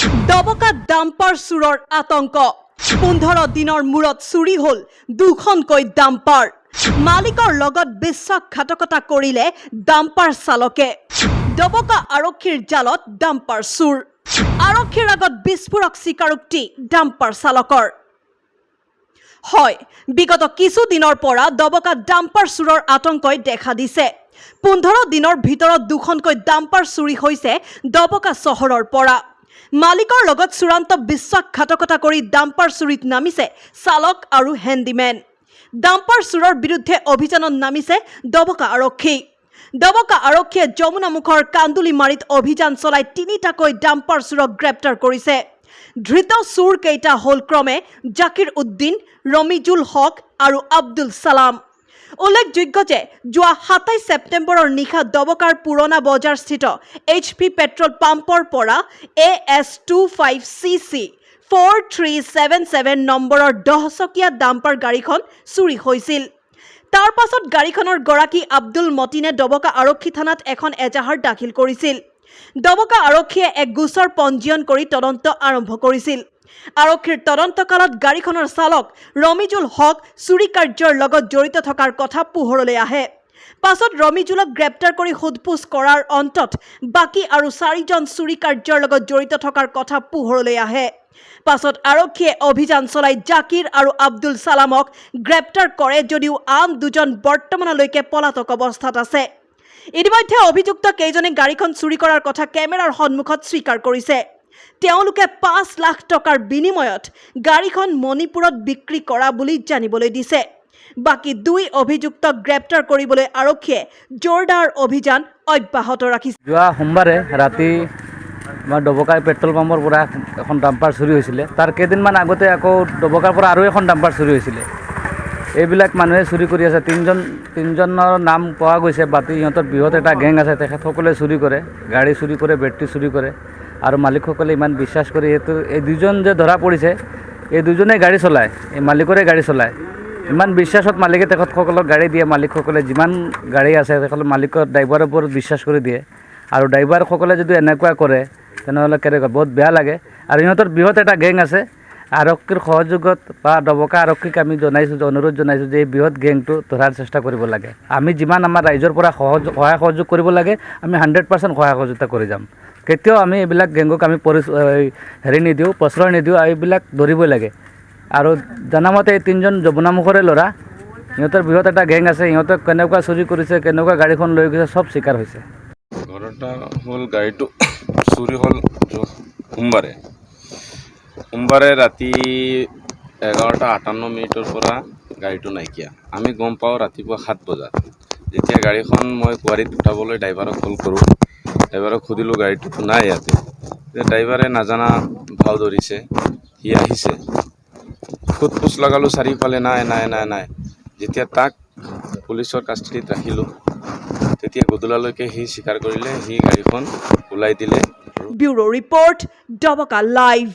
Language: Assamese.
দবকাত ডাম্পাৰ চুৰৰ আতংক 15 দিনৰ মূৰত চুৰি হল দুখনকৈ ডাম্পাৰ মালিকৰ লগত বিশ্বাসঘাতকতা কৰিলে ডাম্পাৰ চালকে দবকা আৰক্ষীৰ জালত ডাম্পাৰ চুৰ আৰক্ষীৰ আগত বিস্ফোৰক স্বীকাৰোক্তি ডাম্পাৰ চালকৰ হয় বিগত কিছু দিনৰ পৰা দবকা ডাম্পাৰ চুৰৰ আতংকই দেখা দিছে 15 দিনৰ ভিতৰত দুখনকৈ ডাম্পাৰ চুৰি হৈছে দবকা চহৰৰ পৰা মালিকৰ লগত চূড়ান্ত বিশ্বাসঘাতকতা কৰি ডাম্পাৰ চুৰিত নামিছে চালক আৰু হেণ্ডিমেন ডাম্পাৰ চুৰৰ বিৰুদ্ধে অভিযানত নামিছে দবকা আৰক্ষীয়ে যমুনামুখৰ কান্দুলিমাৰীত অভিযান চলাই তিনিটাকৈ ডাম্পাৰ চুৰক গ্ৰেপ্তাৰ কৰিছে ধৃত চুৰ কেইটা হল ক্ৰমে জাকিৰ উদ্দিন ৰমিজুল হক আৰু আব্দুল সালাম উল্লেখযোগ্য যে যোৱা 27 ছেপ্টেম্বৰৰ নিশা দবকাৰ পুৰণা বজাৰস্থিত HP পেট্ৰল পাম্পৰ পৰা AS25CC 4377 নম্বৰৰ 10চকীয়া ডাম্পাৰ গাড়ীখন চুৰি হৈছিল তাৰ পাছত গাড়ীখনৰ গৰাকী আব্দুল মতিনে দবকা আৰক্ষী থানাত এখন এজাহাৰ দাখিল কৰিছিল দবকা আৰক্ষীয়ে এক গোচৰ পঞ্জীয়ন কৰি তদন্ত আৰম্ভ কৰিছিল আৰক্ষীৰ তদন্তকালত গাড়ীখনৰ চালক ৰমিজুল হক চুৰি কাৰ্যৰ লগত জড়িত থকাৰ কথা পোহৰলৈ আহে পাছত ৰমিজুলক গ্ৰেপ্তাৰ কৰি সোধপোছ কৰাৰ অন্তত বাকি আৰু 4জন চুৰি কাৰ্যৰ লগত জড়িত থকাৰ কথা পোহৰলৈ আহে পাছত আৰক্ষীয়ে অভিযান চলাই জাকিৰ আৰু আব্দুল সালামক গ্ৰেপ্তাৰ কৰে যদিও আন দুজন বৰ্তমানলৈকে পলাতক অৱস্থাত আছে ইতিমধ্যে অভিযুক্ত কেইজনে গাড়ীখন চুৰি কৰাৰ কথা কেমেৰাৰ সন্মুখত স্বীকাৰ কৰিছে তেওঁলোকে 5 লাখ টকাৰ বিনিময়ত গাড়ীখন মণিপুৰত বিক্ৰী কৰা বুলি জানিবলৈ দিছে বাকি দুই অভিযুক্তক গ্ৰেপ্তাৰ কৰিবলৈ আৰক্ষীয়ে জোৰদাৰ অভিযান অব্যাহত ৰাখিছে যোৱা সোমবাৰে ৰাতি আমাৰ দবকাৰ পেট্ৰল পাম্পৰ পৰা এখন ডাম্পাৰ চুৰি হৈছিলে তাৰ কেইদিনমান আগতে আকৌ দবকাৰ পৰা আৰু এখন ডাম্পাৰ চুৰি হৈছিলে এইবিলাক মানুহে চুৰি কৰি আছে তিনজনৰ নাম পোৱা গৈছে বাতি ইহঁতৰ বৃহৎ এটা গেং আছে তেখেতসকলে চুৰি কৰে গাড়ী চুৰি কৰে বেটাৰী চুৰি কৰে আৰু মালিকসকলে ইমান বিশ্বাস কৰি এই দুজন যে ধৰা পৰিছে এই দুজনে গাড়ী চলায় এই মালিকৰে গাড়ী চলায় ইমান বিশ্বাসত মালিকে তেখেতসকলক গাড়ী দিয়ে মালিকসকলে যিমান গাড়ী আছে তেখেতসকলে মালিকৰ ড্ৰাইভাৰৰ ওপৰত বিশ্বাস কৰি দিয়ে আৰু ড্ৰাইভাৰসকলে যদি এনেকুৱা কৰে তেনেহ'লে কেনেকৈ বহুত বেয়া লাগে আৰু ইহঁতৰ বৃহৎ এটা গেং আছে আৰক্ষীৰ সহযোগত বা দবকা আৰক্ষীক আমি অনুৰোধ জনাইছোঁ যে এই বৃহৎ গেংটো ধৰাৰ চেষ্টা কৰিব লাগে আমি যিমান আমাৰ ৰাইজৰ পৰা সহায় সহযোগ কৰিব লাগে আমি 100% সহায় সহযোগিতা কৰি যাম কেতিয়াও আমি এইবিলাক গেংক আমি নিদিওঁ প্ৰশ্ৰয় নিদিওঁ এইবিলাক ধৰিবই লাগে আৰু জনামতে এই তিনিজন যমুনামুখৰে ল'ৰা ইহঁতৰ বৃহৎ এটা গেং আছে ইহঁতক কেনেকুৱা চুৰি কৰিছে কেনেকুৱা গাড়ীখন লৈ গৈছে চব স্বীকাৰ হৈছে ঘটনা হ'ল গাড়ীটো চুৰি হ'ল সোমবাৰে ৰাতি 11:58 পৰা গাড়ীটো নাইকিয়া আমি গম পাওঁ ৰাতিপুৱা 7 বজাত যেতিয়া গাড়ীখন মই কুৱাৰীত উঠাবলৈ ড্ৰাইভাৰক কল কৰোঁ ড্ৰাইভাৰক সুধিলোঁ গাড়ীটো নাই ইয়াতে ড্ৰাইভাৰে নাজানা ভাও ধৰিছে সি আহিছে সোধপোছ লগালোঁ চাৰিওফালে নাই যেতিয়া তাক পুলিচৰ কাষ্টডিত ৰাখিলোঁ তেতিয়া গধূলালৈকে সি স্বীকাৰ কৰিলে সি গাড়ীখন ওলাই দিলে ব্যুৰো ৰিপৰ্ট দবকা লাইভ